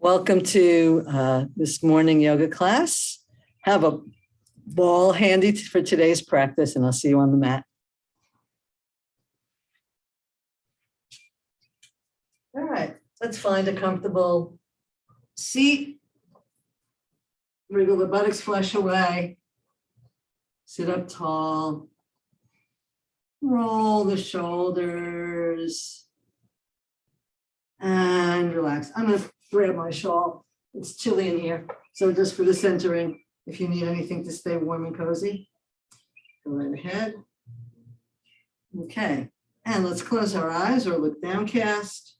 Welcome to this morning yoga class. Have a ball handy for today's practice, and I'll see you on the mat. All right, let's find a comfortable seat. Wriggle the buttocks flush away. Sit up tall. Roll the shoulders. And relax. I'm going to grab my shawl. It's chilly in here. So just for the centering, if you need anything to stay warm and cozy, go right ahead. Okay. And let's close our eyes or look downcast.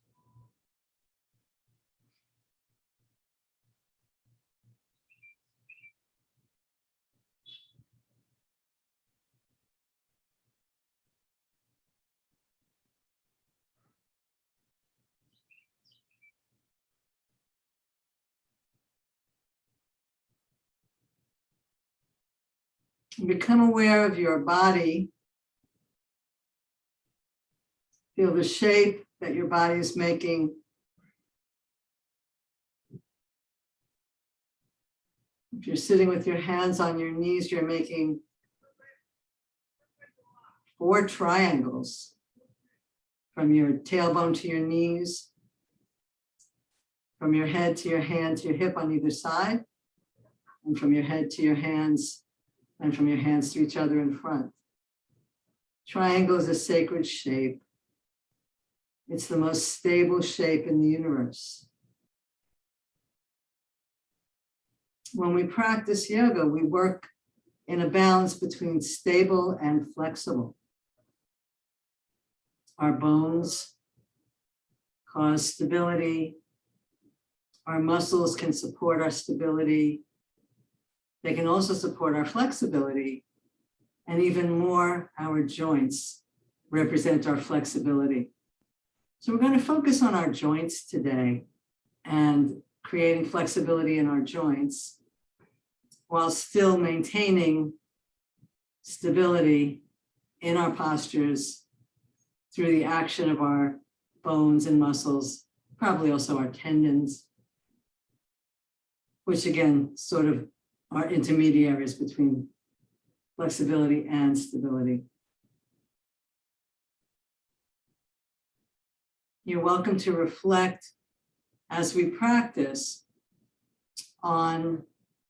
Become aware of your body. Feel the shape that your body is making. If you're sitting with your hands on your knees, you're making 4 triangles from your tailbone to your knees, from your head to your hand to your hip on either side, and from your head to your hands, and from your hands to each other in front. Triangle is a sacred shape. It's the most stable shape in the universe. When we practice yoga, we work in a balance between stable and flexible. Our bones cause stability. Our muscles can support our stability. They can also support our flexibility. And even more, our joints represent our flexibility. So we're going to focus on our joints today and creating flexibility in our joints while still maintaining stability in our postures through the action of our bones and muscles, probably also our tendons, which again, sort of are intermediaries between flexibility and stability. You're welcome to reflect as we practice on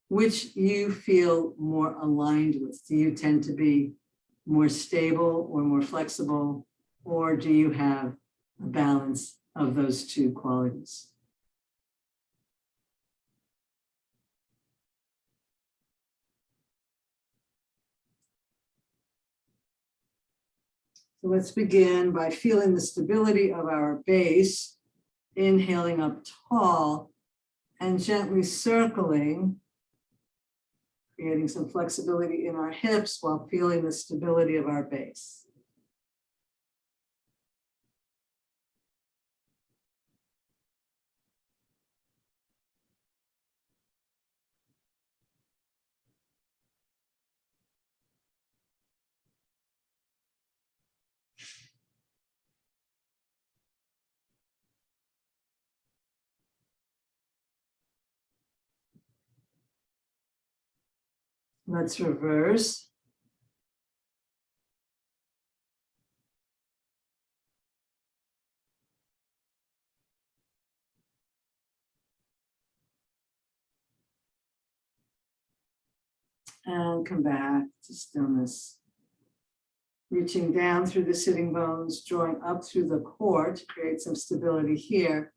which you feel more aligned with. Do you tend to be more stable or more flexible, or do you have a balance of those 2 qualities? So let's begin by feeling the stability of our base, inhaling up tall and gently circling, creating some flexibility in our hips while feeling the stability of our base. Let's reverse. And come back to stillness. Reaching down through the sitting bones, drawing up through the core to create some stability here.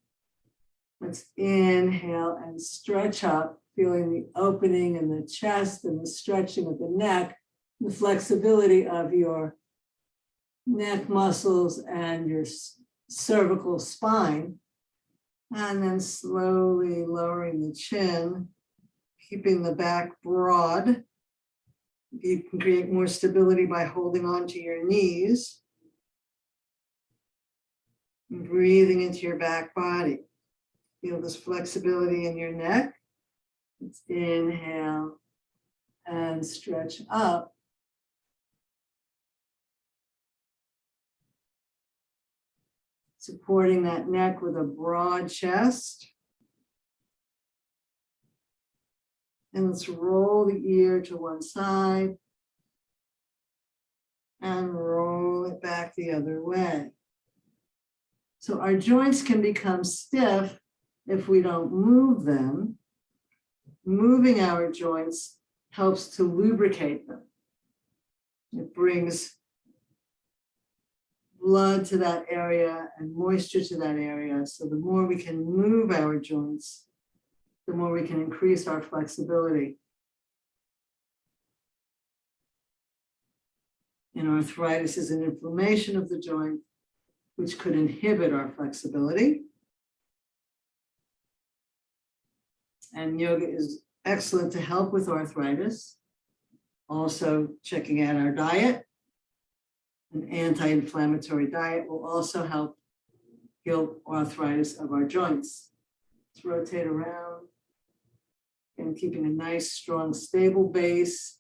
Let's inhale and stretch up, feeling the opening in the chest and the stretching of the neck, the flexibility of your neck muscles and your cervical spine. And then slowly lowering the chin, keeping the back broad. You can create more stability by holding on to your knees. And breathing into your back body. Feel this flexibility in your neck. Let's inhale and stretch up. Supporting that neck with a broad chest. And let's roll the ear to one side and roll it back the other way. So our joints can become stiff if we don't move them. Moving our joints helps to lubricate them. It brings blood to that area and moisture to that area. So the more we can move our joints, the more we can increase our flexibility. And arthritis is an inflammation of the joint, which could inhibit our flexibility. And yoga is excellent to help with arthritis. Also, checking out our diet. An anti-inflammatory diet will also help heal arthritis of our joints. Let's rotate around and keeping a nice, strong, stable base,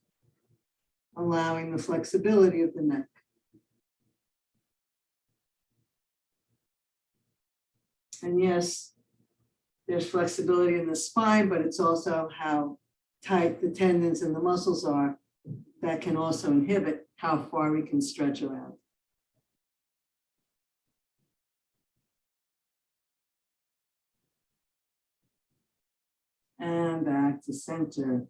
allowing the flexibility of the neck. And yes, there's flexibility in the spine, but it's also how tight the tendons and the muscles are that can also inhibit how far we can stretch around. And back to center.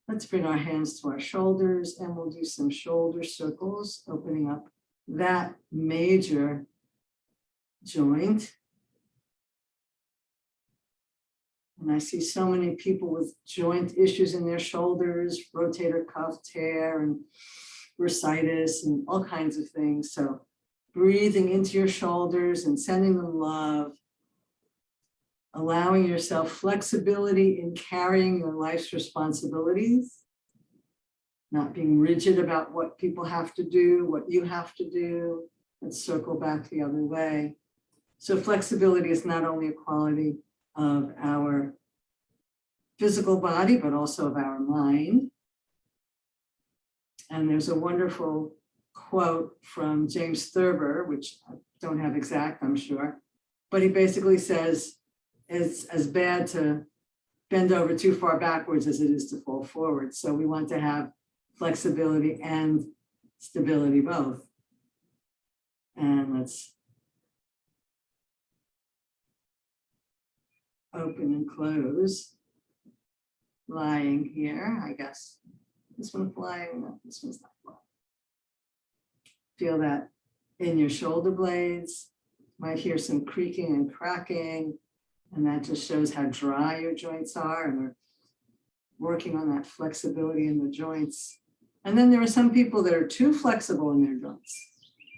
Let's bring our hands to our shoulders and we'll do some shoulder circles, opening up that major joint. And I see so many people with joint issues in their shoulders, rotator cuff tear and bursitis and all kinds of things. So breathing into your shoulders and sending them love, allowing yourself flexibility in carrying your life's responsibilities, not being rigid about what people have to do, what you have to do. Let's circle back the other way. So flexibility is not only a quality of our physical body, but also of our mind. And there's a wonderful quote from James Thurber, which I don't have exact, I'm sure, but he basically says, it's as bad to bend over too far backwards as it is to fall forward. So we want to have flexibility and stability both. And let's open and close. Lying here, I guess. This one flying, no, this one's not flying. Feel that in your shoulder blades. Might hear some creaking and cracking, and that just shows how dry your joints are, and we're working on that flexibility in the joints. And then there are some people that are too flexible in their joints.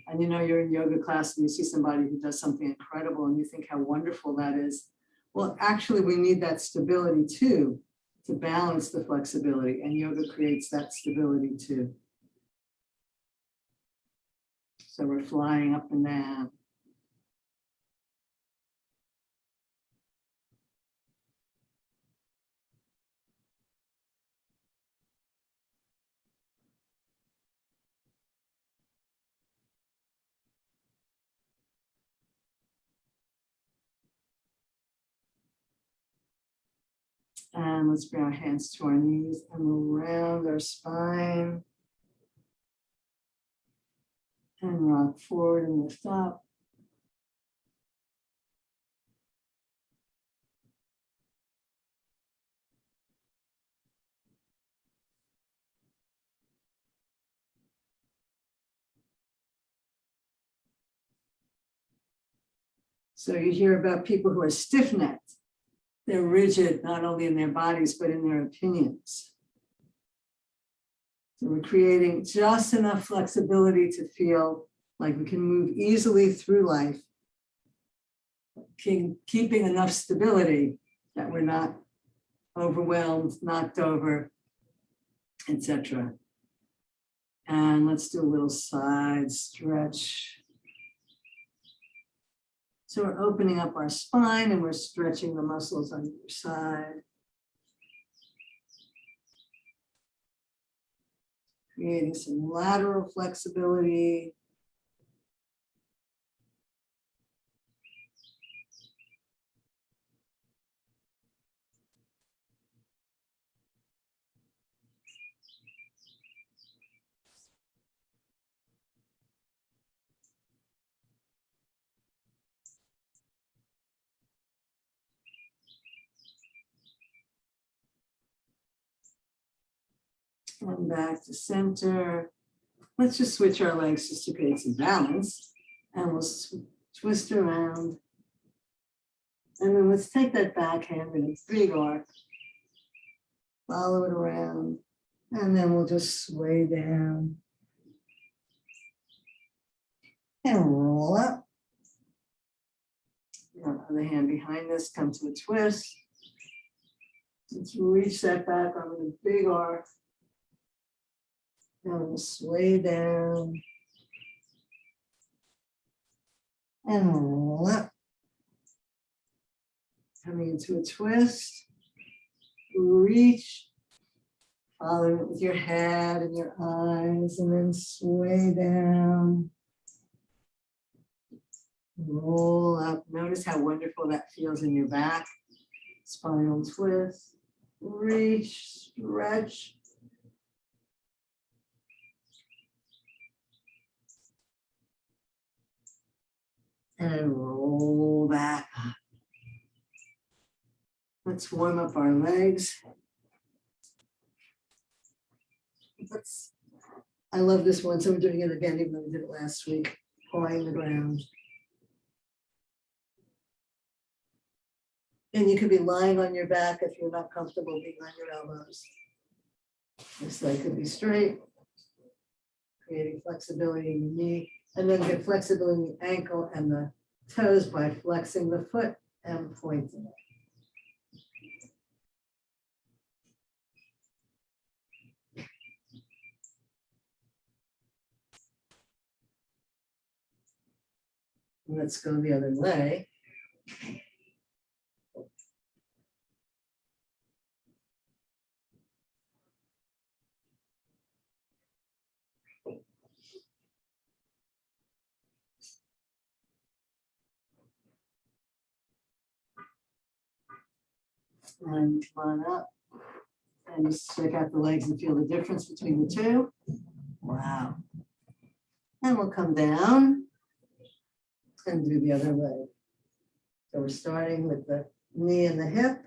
And you know, you're in yoga class and you see somebody who does something incredible and you think how wonderful that is. Well, actually, we need that stability too, to balance the flexibility, and yoga creates that stability too. So we're flying up and down. And let's bring our hands to our knees and we'll round our spine and rock forward and lift up. So you hear about people who are stiff-necked. They're rigid, not only in their bodies, but in their opinions. So we're creating just enough flexibility to feel like we can move easily through life, keeping enough stability that we're not overwhelmed, knocked over, etc. And let's do a little side stretch. So we're opening up our spine and we're stretching the muscles on either side. Creating some lateral flexibility. And back to center. Let's just switch our legs just to create some balance. And we'll twist around. And then let's take that backhand in a big arc. Follow it around. And then we'll just sway down. And roll up. Other hand behind this, come to a twist. Let's reach that back arm with a big arc. And we'll sway down. And roll up. Coming into a twist. Reach. Follow it with your head and your eyes, and then sway down. Roll up. Notice how wonderful that feels in your back. Spinal twist. Reach, stretch. And roll back up. Let's warm up our legs. I love this one, so we're doing it again, even though we did it last week. Pawing the ground. And you could be lying on your back if you're not comfortable being on your elbows. This leg could be straight, creating flexibility in the knee, and then get flexibility in the ankle and the toes by flexing the foot and pointing it. Let's go the other way. And come on up. And just check out the legs and feel the difference between the two. Wow. And we'll come down and do the other leg. So we're starting with the knee and the hip,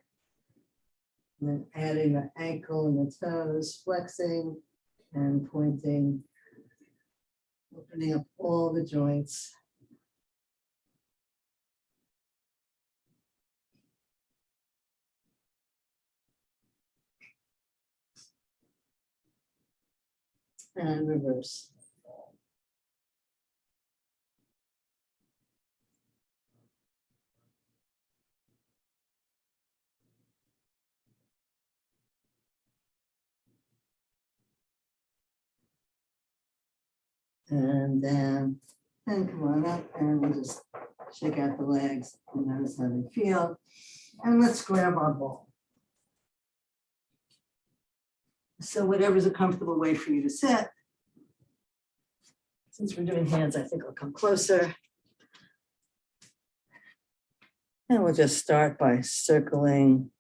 and then adding the ankle and the toes, flexing and pointing, opening up all the joints. And reverse. And down, and come on up, and we'll just shake out the legs and notice how they feel. And let's grab our ball. So whatever's a comfortable way for you to sit. Since we're doing hands, I think I'll come closer. And we'll just start by circling,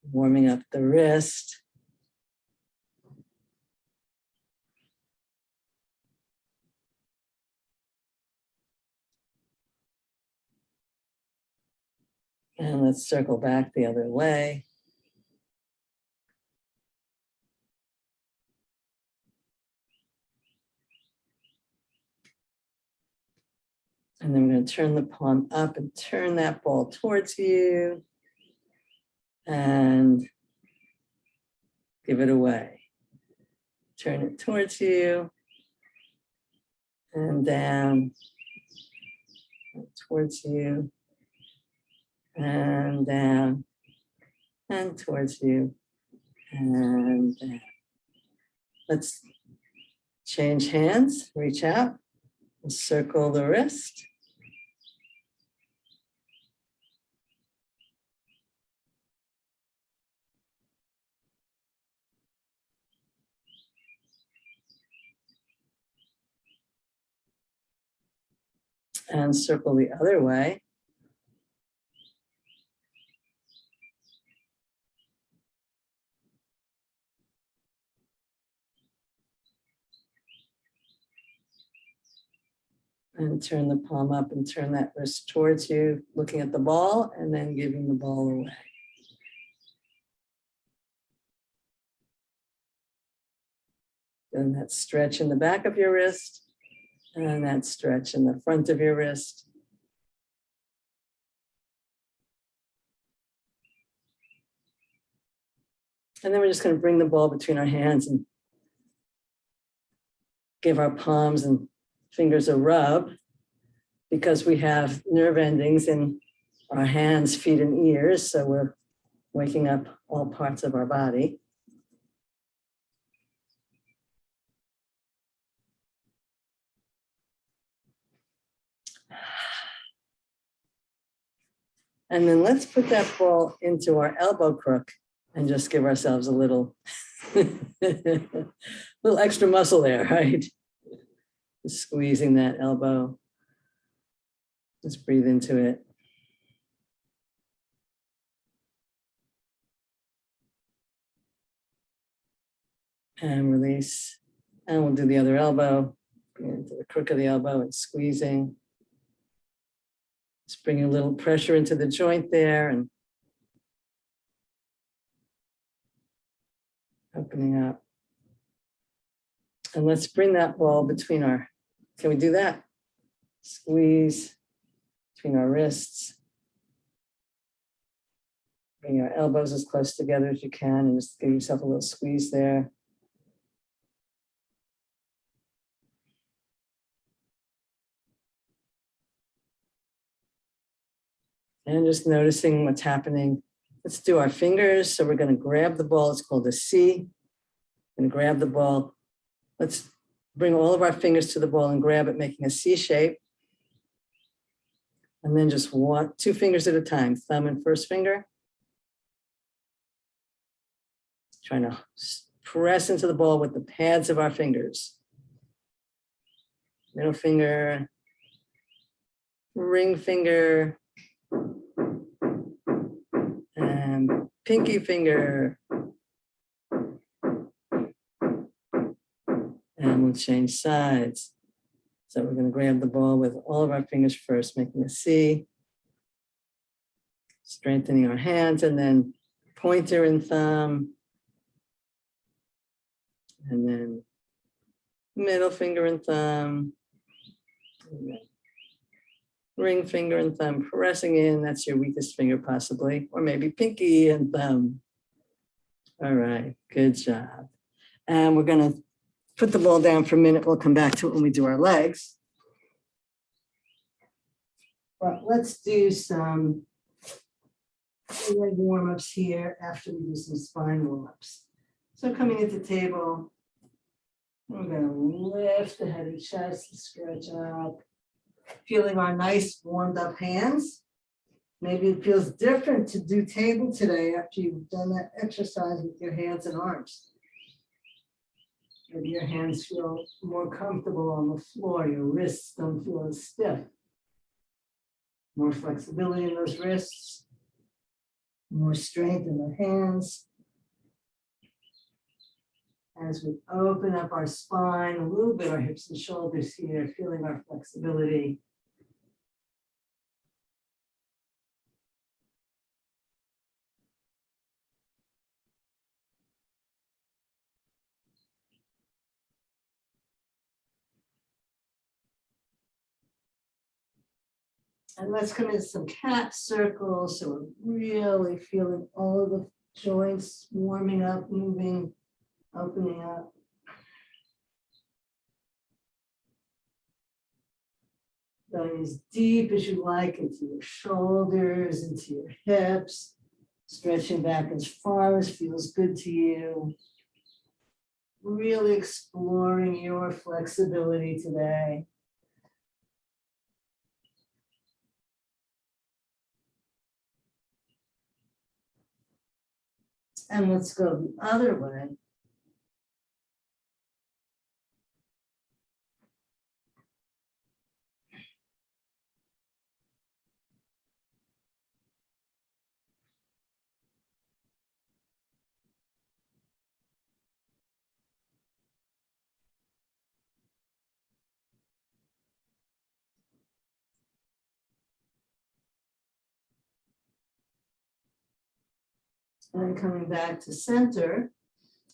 warming up the wrist. And let's circle back the other way. And then we're going to turn the palm up and turn that ball towards you and give it away. Turn it towards you and down, and towards you and down, and towards you and down. Let's change hands, reach out, and circle the wrist. And circle the other way. And turn the palm up and turn that wrist towards you, looking at the ball and then giving the ball away. Then that stretch in the back of your wrist and that stretch in the front of your wrist. And then we're just going to bring the ball between our hands and give our palms and fingers a rub, because we have nerve endings in our hands, feet, and ears. So we're waking up all parts of our body. And then let's put that ball into our elbow crook and just give ourselves a little, little extra muscle there, right? Just squeezing that elbow. Just breathe into it. And release. And we'll do the other elbow. Bring it into the crook of the elbow and squeezing. Just bring a little pressure into the joint there and opening up. And let's bring that ball between our, can we do that? Squeeze between our wrists. Bring your elbows as close together as you can and just give yourself a little squeeze there. And just noticing what's happening. Let's do our fingers. So we're going to grab the ball. It's called a C. And grab the ball. Let's bring all of our fingers to the ball and grab it, making a C shape. And then just two fingers at a time, thumb and first finger. Trying to press into the ball with the pads of our fingers. Middle finger, ring finger, and pinky finger. And we'll change sides. So we're going to grab the ball with all of our fingers first, making a C. Strengthening our hands, and then pointer and thumb. And then middle finger and thumb. And then ring finger and thumb pressing in. That's your weakest finger possibly. Or maybe pinky and thumb. All right, good job. And we're going to put the ball down for a minute. We'll come back to it when we do our legs. But let's do some leg warm-ups here after we do some spine warm-ups. So coming into table, we're going to lift the head and chest and stretch up, feeling our nice warmed up hands. Maybe it feels different to do table today after you've done that exercise with your hands and arms. Maybe your hands feel more comfortable on the floor, your wrists don't feel as stiff. More flexibility in those wrists, more strength in the hands. As we open up our spine, a little bit our hips and shoulders here, feeling our flexibility. And let's come into some cat circles. So we're really feeling all of the joints warming up, moving, opening up. Going as deep as you like into your shoulders, into your hips, stretching back as far as feels good to you. Really exploring your flexibility today. And let's go the other way. And then coming back to center,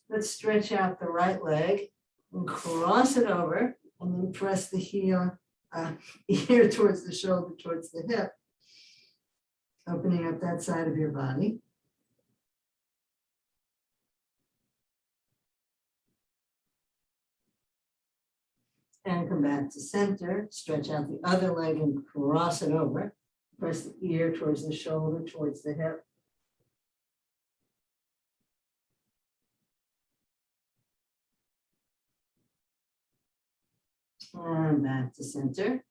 let's stretch out the right leg and cross it over, and then press the heel, ear towards the shoulder, towards the hip, opening up that side of your body. And come back to center, stretch out the other leg and cross it over. Press the ear towards the shoulder, towards the hip. And back to center.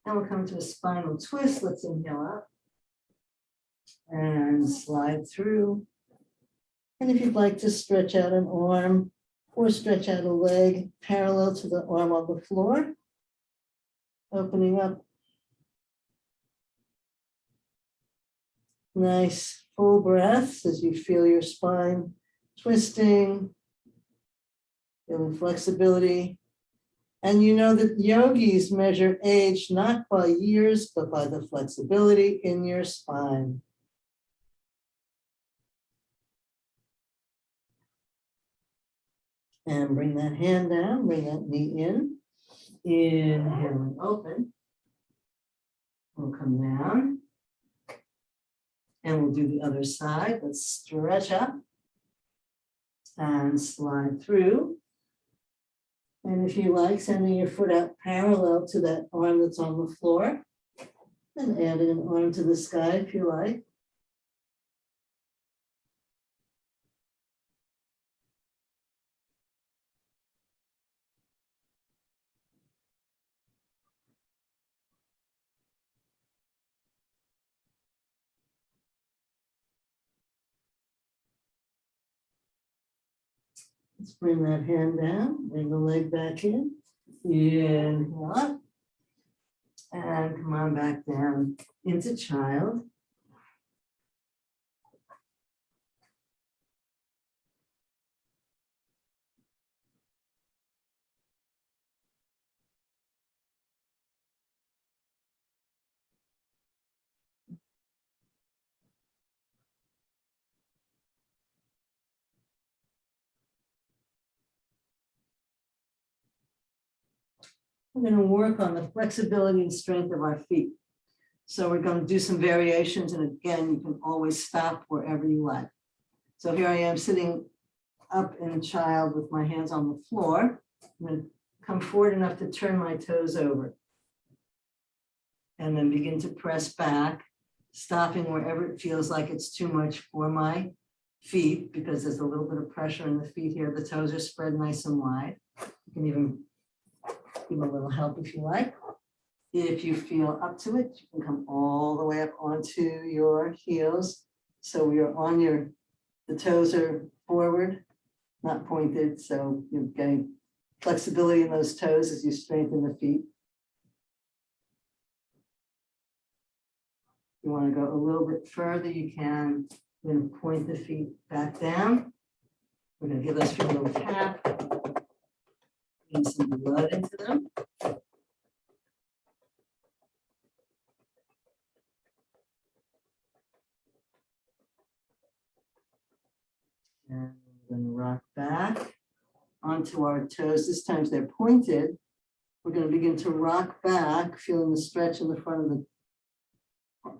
And we'll come to a spinal twist. Let's inhale up and slide through. And if you'd like to stretch out an arm or stretch out a leg parallel to the arm on the floor, opening up. Nice full breaths as you feel your spine twisting, feeling flexibility. And you know that yogis measure age not by years, but by the flexibility in your spine. And bring that hand down, bring that knee in. Inhale and open. We'll come down. And we'll do the other side. Let's stretch up and slide through. And if you like, sending your foot out parallel to that arm that's on the floor, and adding an arm to the sky if you like. Let's bring that hand down, bring the leg back in. Inhale up. And come on back down into child. We're going to work on the flexibility and strength of our feet. So we're going to do some variations. And again, you can always stop wherever you like. So here I am sitting up in child with my hands on the floor. I'm going to come forward enough to turn my toes over. And then begin to press back, stopping wherever it feels like it's too much for my feet, because there's a little bit of pressure in the feet here. The toes are spread nice and wide. You can even give a little help if you like. If you feel up to it, you can come all the way up onto your heels. So we are on the toes are forward, not pointed. So you're getting flexibility in those toes as you strengthen the feet. You want to go a little bit further, you can then point the feet back down. We're going to give those feet a little tap. Bring some blood into them. And we're going to rock back onto our toes. This time they're pointed. We're going to begin to rock back, feeling the stretch in the front of the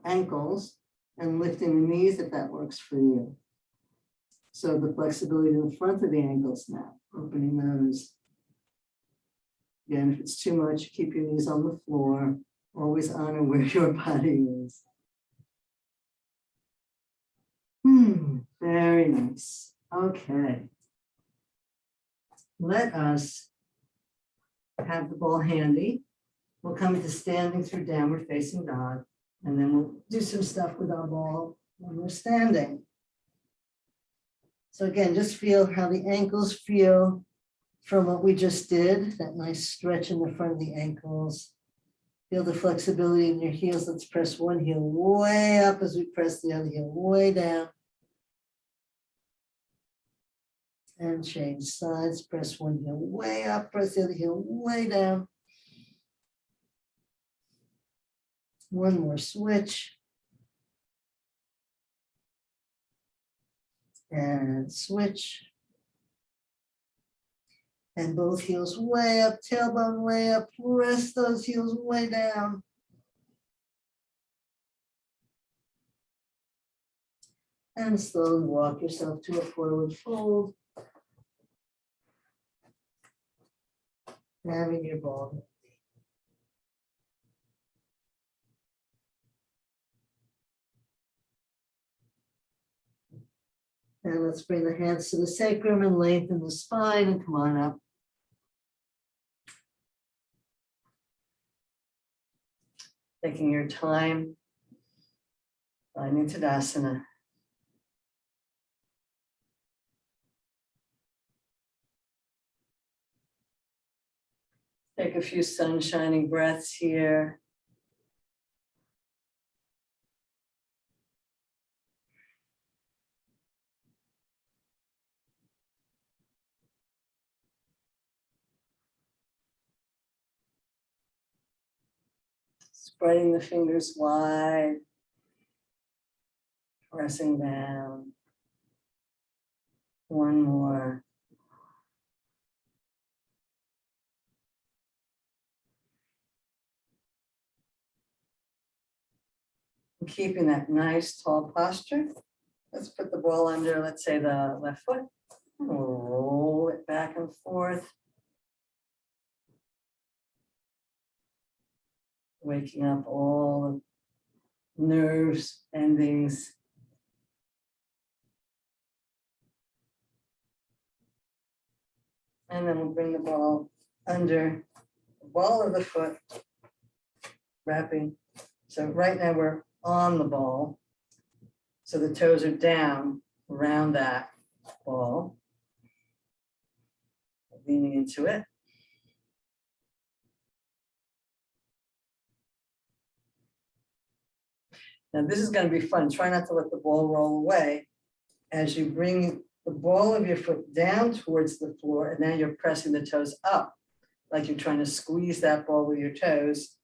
ankles and lifting the knees if that works for you. So the flexibility in the front of the ankles now, opening those. Again, if it's too much, keep your knees on the floor. Always honor where your body is. Very nice. Okay. Let us have the ball handy. We'll come into standing through downward facing dog, and then we'll do some stuff with our ball when we're standing. So again, just feel how the ankles feel from what we just did, that nice stretch in the front of the ankles. Feel the flexibility in your heels. Let's press one heel way up as we press the other heel way down. And change sides. Press one heel way up, press the other heel way down. One more switch. And switch. And both heels way up, tailbone way up, press those heels way down. And slowly walk yourself to a forward fold. Having your ball. And let's bring the hands to the sacrum and lengthen the spine and come on up. Taking your time, finding Tadasana. Take a few sun shining breaths here. Spreading the fingers wide, pressing down. One more. Keeping that nice tall posture. Let's put the ball under, let's say the left foot. Roll it back and forth. Waking up all the nerves, endings. And then we'll bring the ball under the ball of the foot, wrapping. So right now we're on the ball. So the toes are down around that ball. Leaning into it. Now this is going to be fun. Try not to let the ball roll away as you bring the ball of your foot down towards the floor, and now you're pressing the toes up, like you're trying to squeeze that ball with your toes.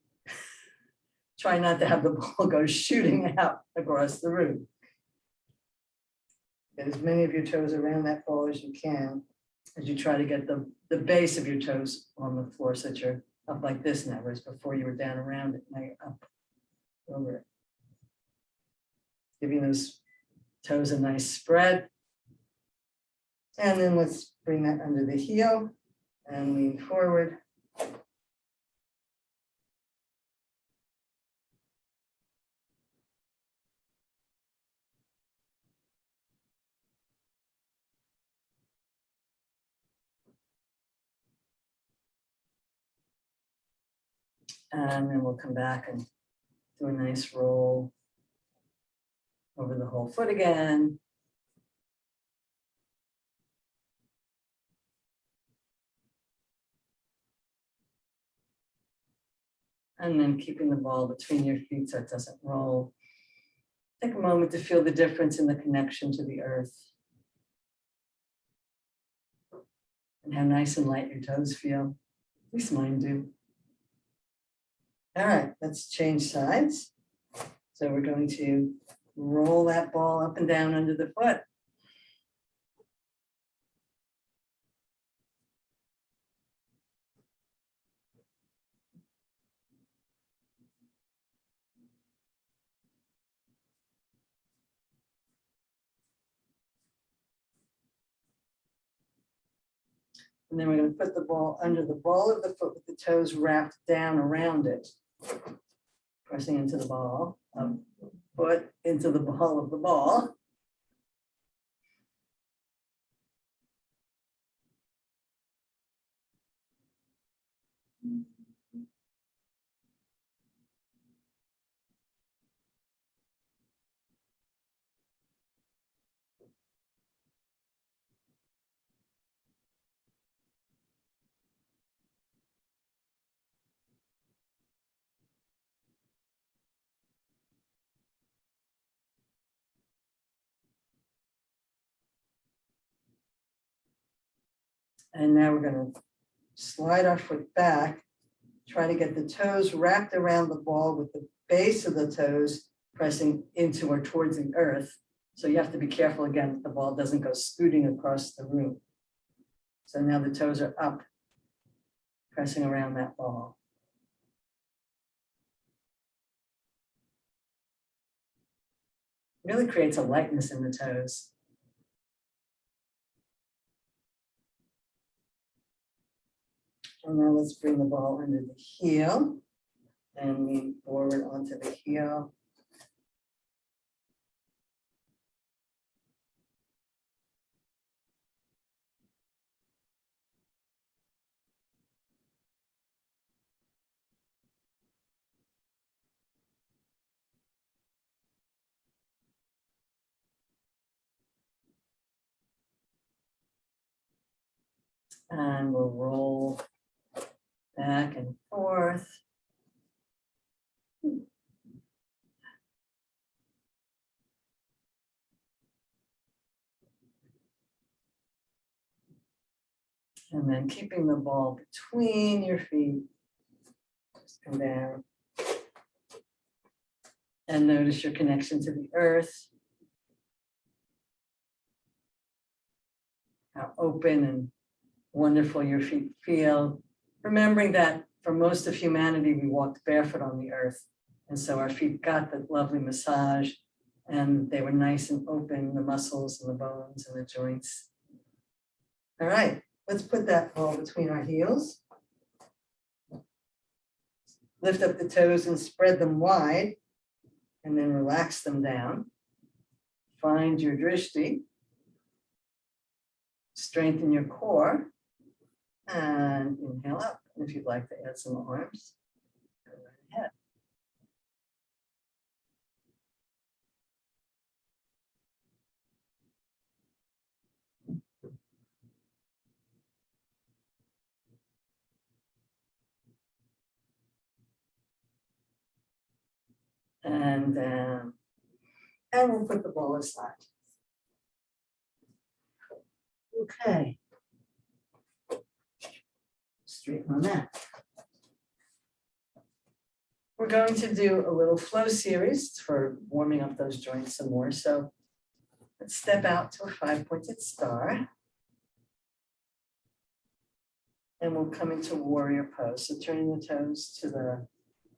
Try not to have the ball go shooting out across the room. Get as many of your toes around that ball as you can as you try to get the base of your toes on the floor so that you're up like this now, whereas before you were down around it, now you're up over it. Giving those toes a nice spread. And then let's bring that under the heel and lean forward. And then we'll come back and do a nice roll over the whole foot again. And then keeping the ball between your feet so it doesn't roll. Take a moment to feel the difference in the connection to the earth. And how nice and light your toes feel. At least mine do. All right, let's change sides. So we're going to roll that ball up and down under the foot. And then we're going to put the ball under the ball of the foot with the toes wrapped down around it. Pressing into the ball of the foot, into the ball of the ball. And now we're going to slide our foot back, try to get the toes wrapped around the ball with the base of the toes pressing into or towards the earth. So you have to be careful again that the ball doesn't go scooting across the room. So now the toes are up, pressing around that ball. Really creates a lightness in the toes. And now let's bring the ball under the heel and lean forward onto the heel. And we'll roll back and forth. And then keeping the ball between your feet. Just come down. And notice your connection to the earth. How open and wonderful your feet feel. Remembering that for most of humanity, we walked barefoot on the earth. And so our feet got the lovely massage and they were nice and open, the muscles and the bones and the joints. All right, let's put that ball between our heels. Lift up the toes and spread them wide and then relax them down. Find your drishti. Strengthen your core and inhale up. And if you'd like to add some arms, go right ahead. And down. And we'll put the ball aside. Okay. Straighten on that. We're going to do a little flow series for warming up those joints some more. So let's step out to a 5-pointed star. And we'll come into warrior pose. So turning the toes to the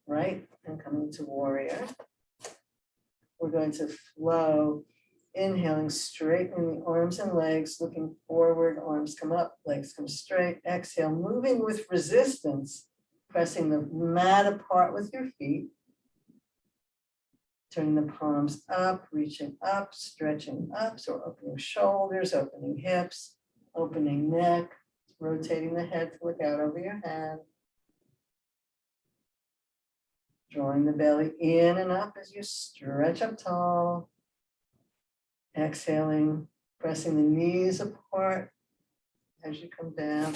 right and coming into warrior. We're going to flow, inhaling, straightening the arms and legs, looking forward, arms come up, legs come straight. Exhale, moving with resistance, pressing the mat apart with your feet. Turning the palms up, reaching up, stretching up. So opening shoulders, opening hips, opening neck, rotating the head to look out over your hand. Drawing the belly in and up as you stretch up tall. Exhaling, pressing the knees apart as you come down.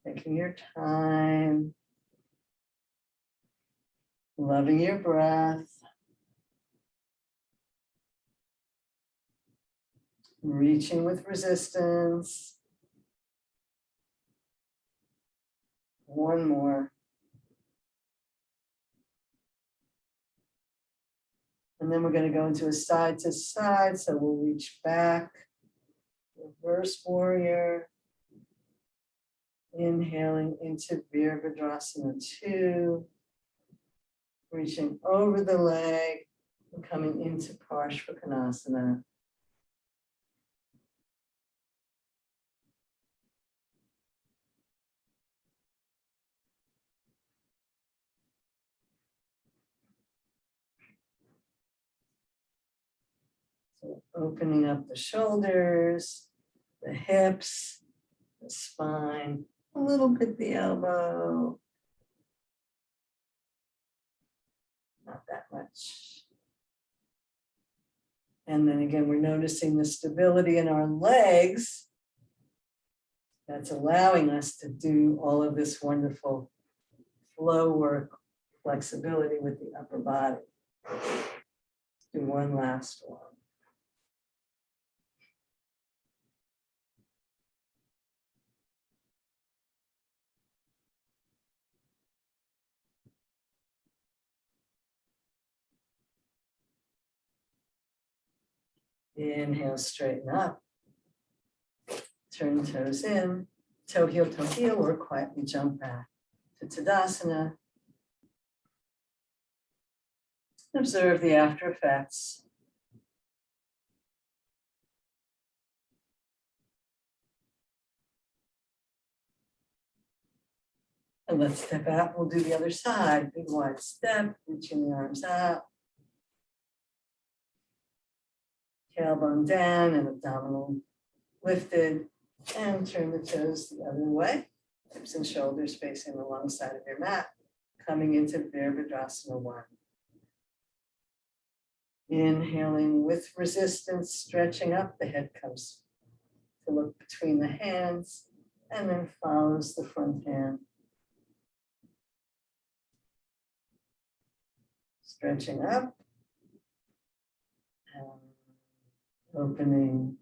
Taking your time. Loving your breath. Reaching with resistance. One more. And then we're going to go into a side to side. So we'll reach back, reverse warrior. Inhaling into Virabhadrasana 2. Reaching over the leg and coming into Parshvakonasana. So opening up the shoulders, the hips, the spine, a little bit the elbow. Not that much. And then again, we're noticing the stability in our legs. That's allowing us to do all of this wonderful flow work, flexibility with the upper body. Let's do one last one. Inhale, straighten up. Turn toes in, toe heel, or quietly jump back to Tadasana. Observe the after effects. And let's step out. We'll do the other side. Big wide step, reaching the arms out. Tailbone down and abdominal lifted. And turn the toes the other way. Hips and shoulders facing the long side of your mat. Coming into Virabhadrasana 1. Inhaling with resistance, stretching up. The head comes to look between the hands and then follows the front hand. Stretching up and opening.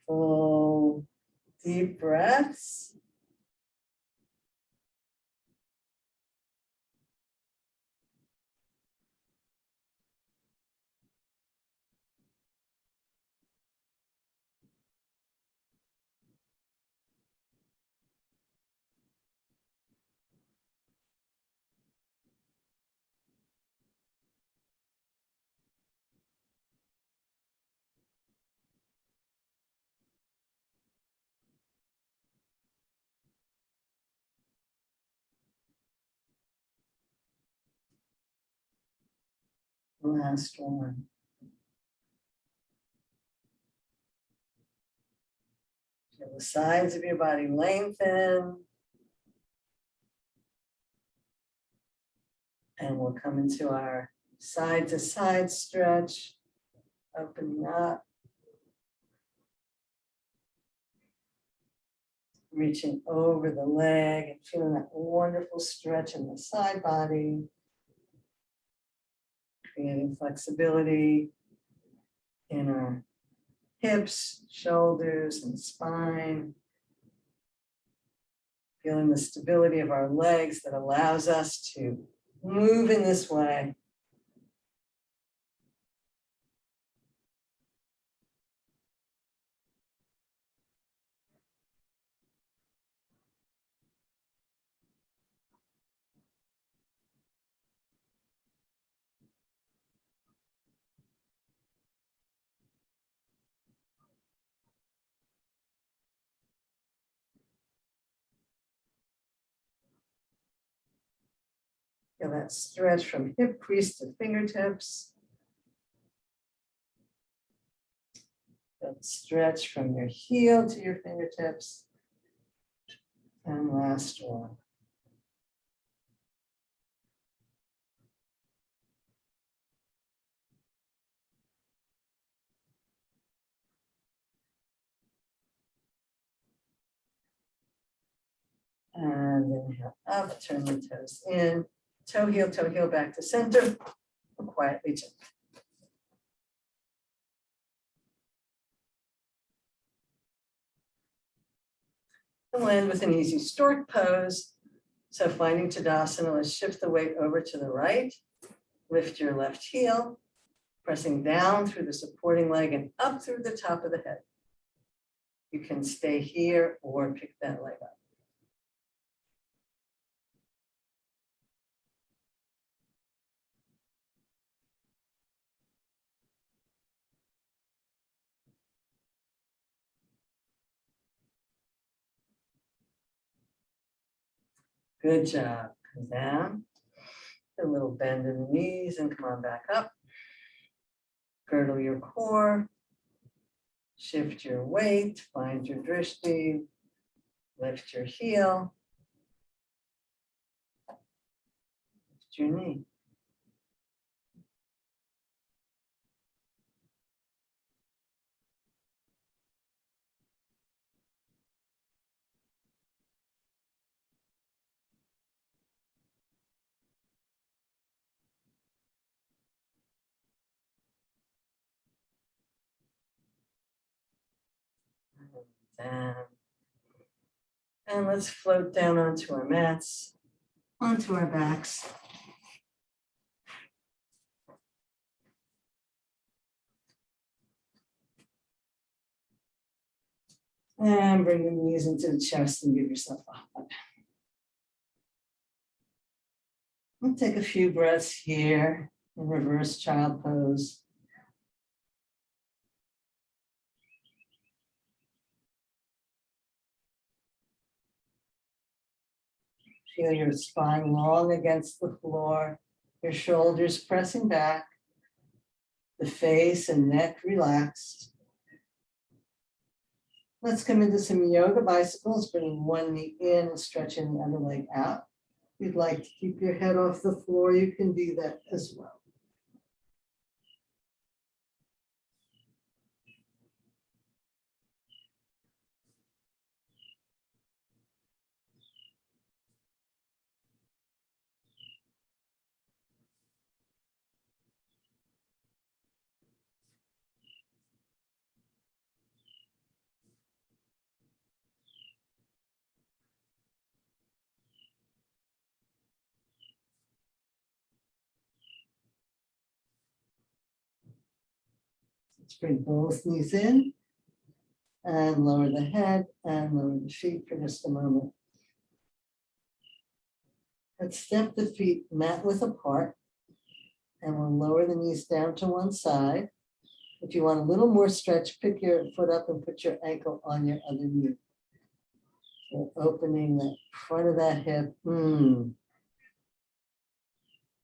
Full deep breaths. Last one. Feel the sides of your body lengthen. And we'll come into our side to side stretch, opening up. Reaching over the leg and feeling that wonderful stretch in the side body. Creating flexibility in our hips, shoulders, and spine. Feeling the stability of our legs that allows us to move in this way. Feel that stretch from hip crease to fingertips. That stretch from your heel to your fingertips. And last one. And inhale up, turn the toes in. Toe heel back to center. Or quietly jump. And land with an easy stork pose. So finding Tadasana, let's shift the weight over to the right. Lift your left heel, pressing down through the supporting leg and up through the top of the head. You can stay here or pick that leg up. Good job. Come down. A little bend in the knees and come on back up. Girdle your core. Shift your weight. Find your drishti. Lift your heel. Lift your knee. Down. And let's float down onto our mats, onto our backs. And bring the knees into the chest and give yourself a hug. And take a few breaths here in reverse child pose. Feel your spine long against the floor, your shoulders pressing back, the face and neck relaxed. Let's come into some yoga bicycles, bringing one knee in and stretching the other leg out. If you'd like to keep your head off the floor, you can do that as well. Let's bring both knees in and lower the head and lower the feet for just a moment. Let's step the feet mat width apart, and we'll lower the knees down to one side. If you want a little more stretch, pick your foot up and put your ankle on your other knee. So opening the front of that hip.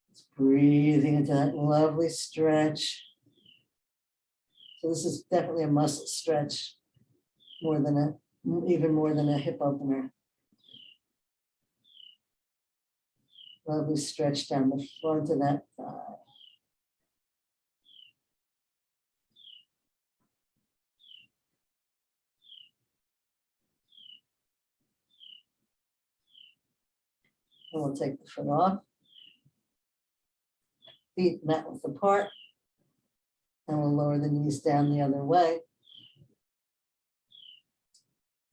Just breathing into that lovely stretch. So this is definitely a muscle stretch, even more than a hip opener. Lovely stretch down the front of that thigh. And we'll take the foot off. Feet mat width apart. And we'll lower the knees down the other way.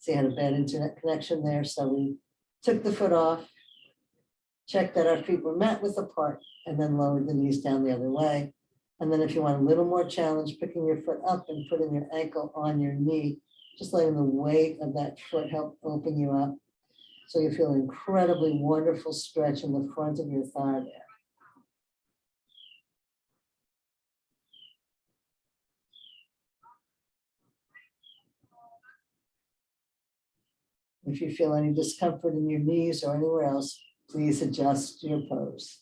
See how to bed internet connection there. So we took the foot off, checked that our feet were mat width apart, and then lowered the knees down the other way. And then if you want a little more challenge, picking your foot up and putting your ankle on your knee, just letting the weight of that foot help open you up. So you feel an incredibly wonderful stretch in the front of your thigh there. If you feel any discomfort in your knees or anywhere else, please adjust your pose.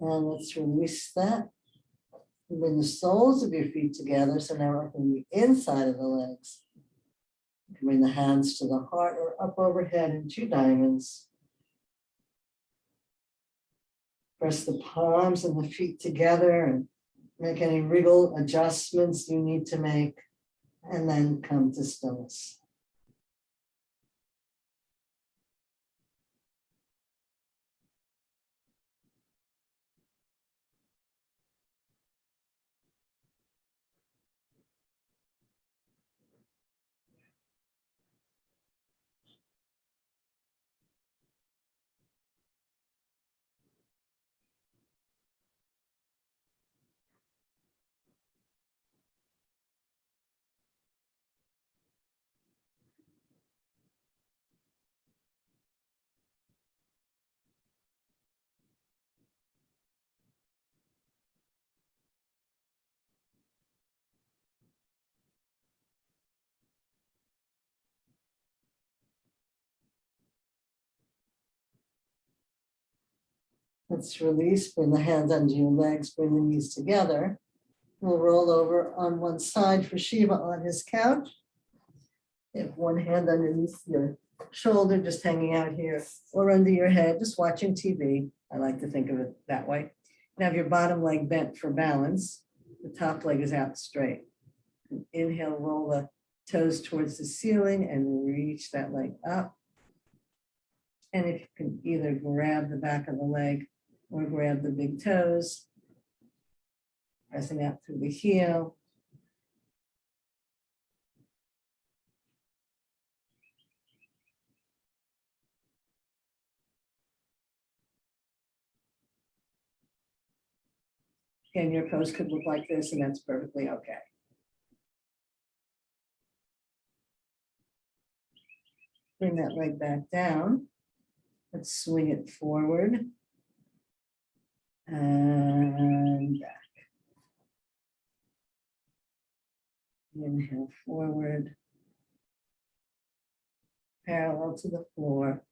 And let's release that. And bring the soles of your feet together. So now we're from the inside of the legs. You can bring the hands to the heart or up overhead in two diamonds. Press the palms and the feet together and make any wriggle adjustments you need to make. And then come to stillness. Let's release, bring the hands under your legs, bring the knees together. We'll roll over on one side for Shiva on his couch. You have one hand underneath your shoulder, just hanging out here, or under your head, just watching TV. I like to think of it that way. You have your bottom leg bent for balance. The top leg is out straight. Inhale, roll the toes towards the ceiling and reach that leg up. And if you can either grab the back of the leg or grab the big toes, pressing out through the heel. Again, your pose could look like this, and that's perfectly okay. Bring that leg back down. Let's swing it forward and back. Inhale forward, parallel to the floor,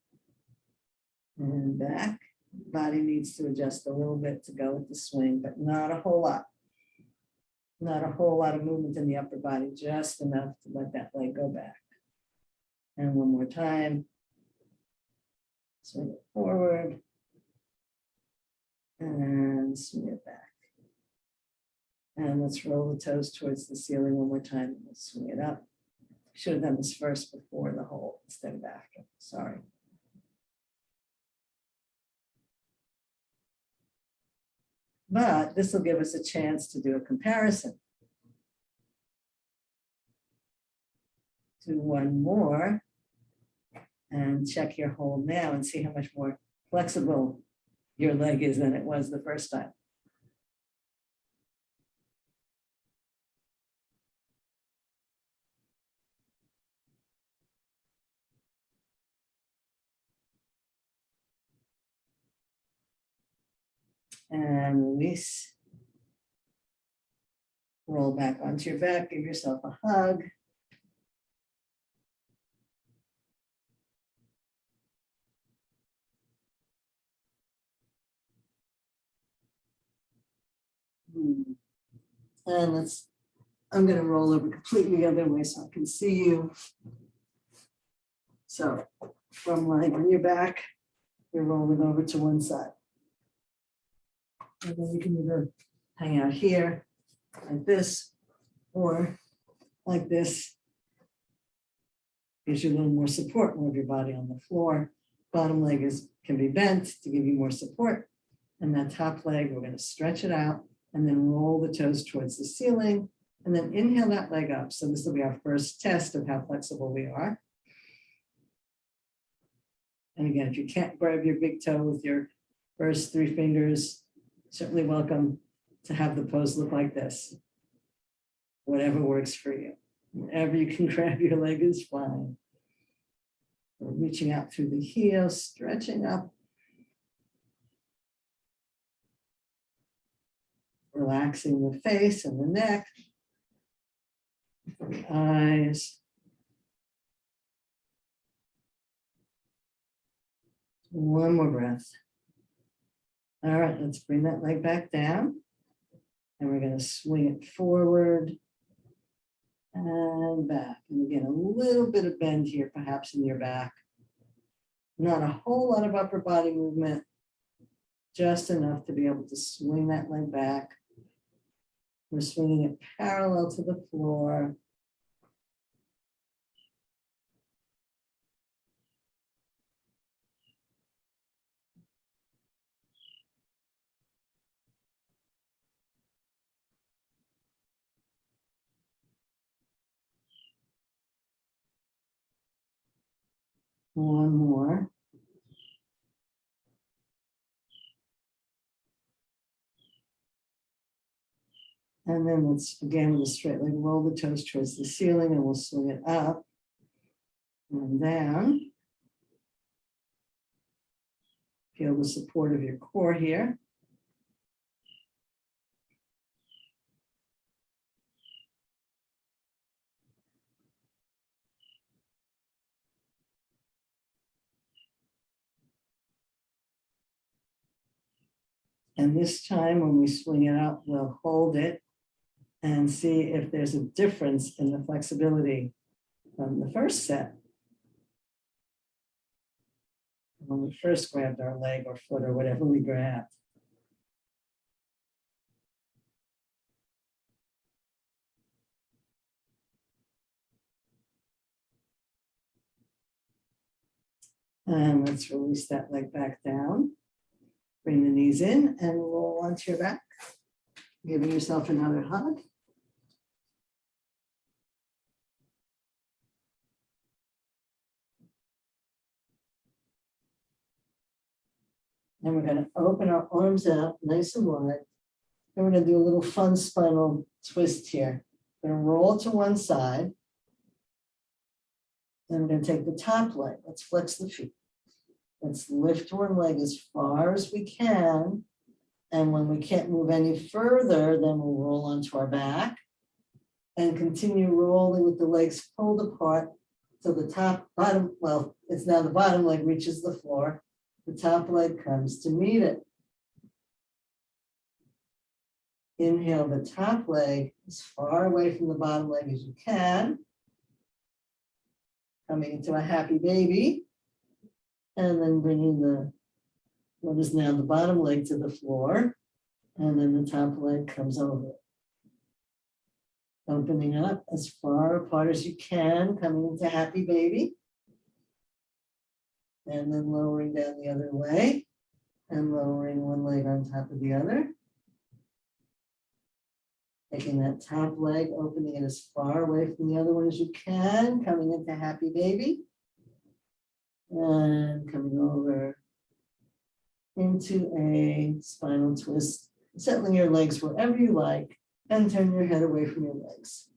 and back. Body needs to adjust a little bit to go with the swing, but not a whole lot. Not a whole lot of movement in the upper body, just enough to let that leg go back. And one more time. Swing it forward and swing it back. And let's roll the toes towards the ceiling one more time. Let's swing it up. Should have done this first before the hold instead of after. Sorry. But this will give us a chance to do a comparison. Do one more and check your hold now and see how much more flexible your leg is than it was the first time. And release. Roll back onto your back, give yourself a hug. And I'm going to roll over completely the other way so I can see you. So from lying on your back, you're rolling over to one side. And then you can either hang out here like this or like this. Gives you a little more support, more of your body on the floor. Bottom leg can be bent to give you more support. And that top leg, we're going to stretch it out and then roll the toes towards the ceiling and then inhale that leg up. So this will be our first test of how flexible we are. And again, if you can't grab your big toe with your first 3 fingers, certainly welcome to have the pose look like this. Whatever works for you. Wherever you can grab your leg is fine. We're reaching out through the heel, stretching up. Relaxing the face and the neck. The eyes. One more breath. All right, let's bring that leg back down. And we're going to swing it forward and back. And again, a little bit of bend here, perhaps in your back. Not a whole lot of upper body movement, just enough to be able to swing that leg back. We're swinging it parallel to the floor. One more. And then let's, again, with a straight leg, roll the toes towards the ceiling and we'll swing it up and down. Feel the support of your core here. And this time when we swing it up, we'll hold it and see if there's a difference in the flexibility from the first set. When we first grabbed our leg or foot or whatever we grabbed. And let's release that leg back down. Bring the knees in and roll onto your back. Giving yourself another hug. And we're going to open our arms out nice and wide. And we're going to do a little fun spinal twist here. We're going to roll to one side. Then we're going to take the top leg. Let's flex the feet. Let's lift one leg as far as we can. And when we can't move any further, then we'll roll onto our back and continue rolling with the legs pulled apart till the bottom, well, it's now the bottom leg reaches the floor. The top leg comes to meet it. Inhale the top leg as far away from the bottom leg as you can. Coming into a happy baby. And then bringing what is now the bottom leg to the floor. And then the top leg comes over. Opening up as far apart as you can, coming into happy baby. And then lowering down the other way. And lowering one leg on top of the other. Taking that top leg, opening it as far away from the other one as you can, coming into happy baby. And coming over into a spinal twist, settling your legs wherever you like, and turn your head away from your legs.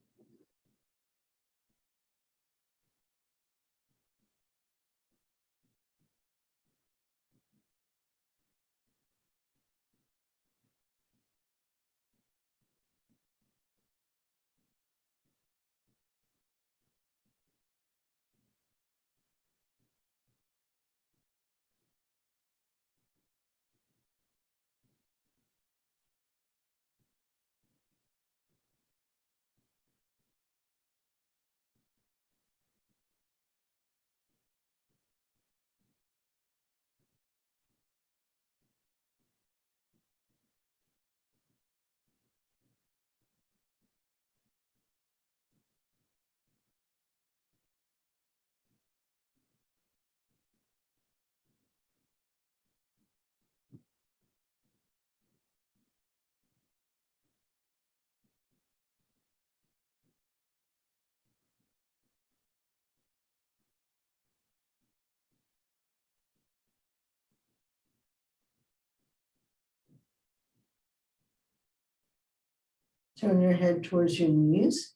Turn your head towards your knees.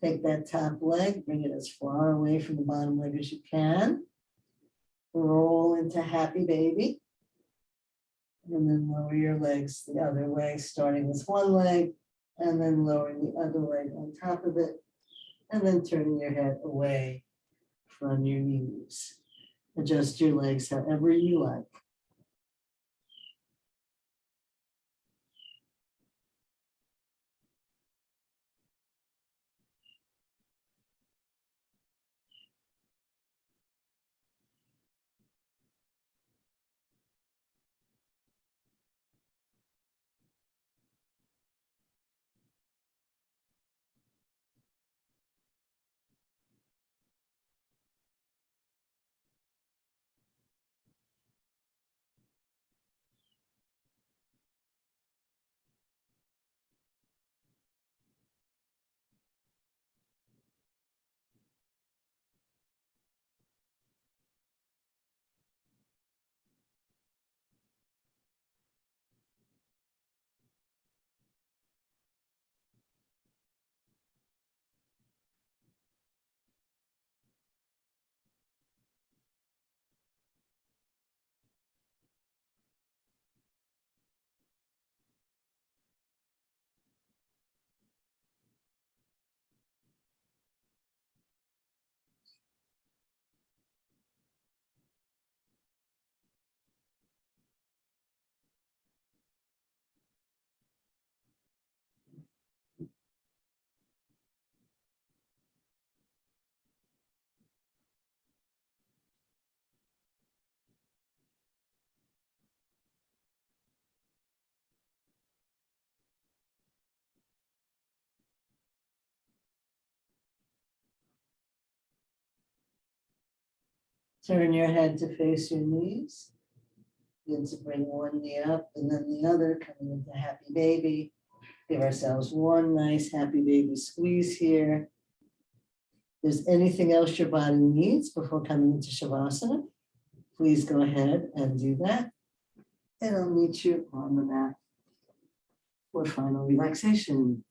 Take that top leg, bring it as far away from the bottom leg as you can. Roll into happy baby. And then lower your legs the other way, starting with one leg, and then lowering the other leg on top of it, and then turning your head away from your knees. Adjust your legs however you like. Turn your head to face your knees. Begin to bring one knee up and then the other, coming into happy baby. Give ourselves one nice happy baby squeeze here. If there's anything else your body needs before coming into Shavasana, please go ahead and do that. And I'll meet you on the mat for final relaxation.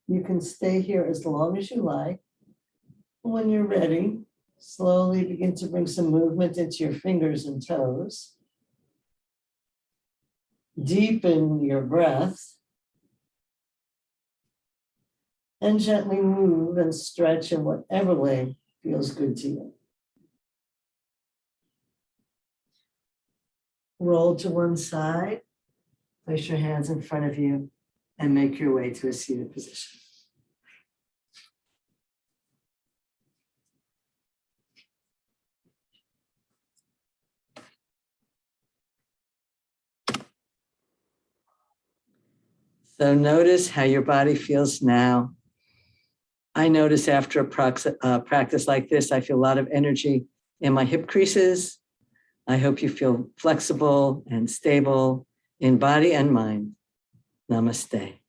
You can stay here as long as you like. When you're ready, slowly begin to bring some movement into your fingers and toes. Deepen your breath. And gently move and stretch in whatever way feels good to you. Roll to one side, place your hands in front of you, and make your way to a seated position. So notice how your body feels now. I notice after a practice like this, I feel a lot of energy in my hip creases. I hope you feel flexible and stable in body and mind. Namaste.